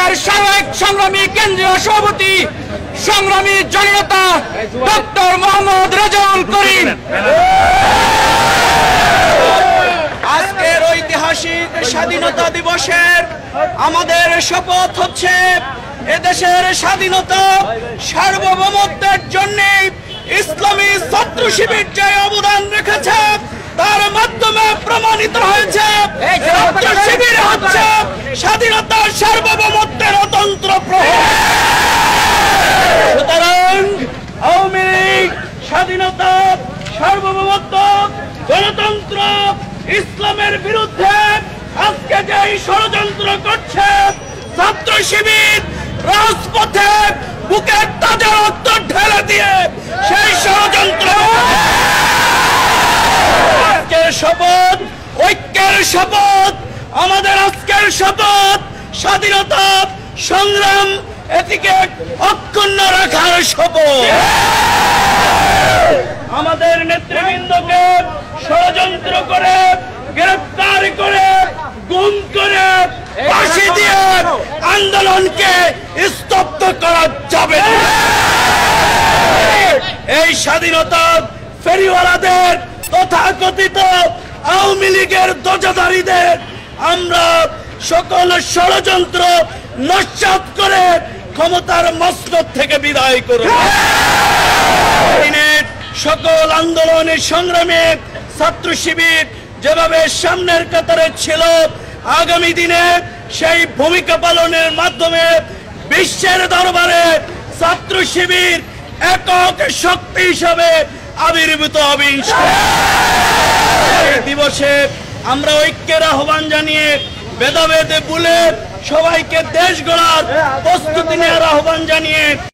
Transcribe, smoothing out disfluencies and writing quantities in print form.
দলের সাবেক সংগ্রামী কেন্দ্রীয় সভাপতি সংগ্রামী জননেতা ডক্টর মোহাম্মদ রেজাউল করিম। আজকের ঐতিহাসিক স্বাধীনতা দিবসের আমাদের শপথ হচ্ছে এদেশের স্বাধীনতা সার্বভৌমত্বের জন্য ইসলামী ছাত্র শিবির যে অবদান রেখেছে তার মাধ্যমে প্রমাণিত হয়েছে ছাত্র শিবির হচ্ছে স্বাধীনতার সার্বভৌমত্বের অতন্ত্র প্রহরী। সুতরাং আওয়ামী লীগ স্বাধীনতা সার্বভৌমত্ব গণতন্ত্র ইসলামের বিরুদ্ধে আজকে যে ষড়যন্ত্র করছে ছাত্র শিবির রাজপথে বুকের তাজা রক্ত ঢেলে দিয়ে সেই ষড়যন্ত্র আজকের শপথ ঐক্যের শপথ আমাদের আজকের শপথ স্বাধীনতা সংগ্রাম এটিকে অক্ষুণ্ণ রাখার শপথ। আমাদের নেতৃবৃন্দকে ষড়যন্ত্র করে গ্রেফতার করে গুম করে ফাঁসি দিয়ে আন্দোলনকে স্তব্ধ করা যাবে না। এই স্বাধীনতা ফেরিওয়ালাদের তথাকথিত আওয়ামী লীগের ধ্বজাধারীদের আমরা সকল ষড়যন্ত্র নস্যাৎ করে ক্ষমতার মসনদ থেকে বিদায় করব। সকল আন্দোলনের সংগ্রামে ছাত্র শিবির যেভাবে সামনের কাতারে ছিল আগামী দিনে সেই ভূমিকা পালনের মাধ্যমে বিশ্বের দরবারে ছাত্র শিবির একক শক্তি হিসাবে আবির্ভূত হবে। এই দিবসে আমরা ঐক্যের আহ্বান জানিয়ে ভেদাভেদে ভুলে সবাইকে দেশ গড়ার প্রস্তুতি নেওয়ার আহ্বান জানিয়ে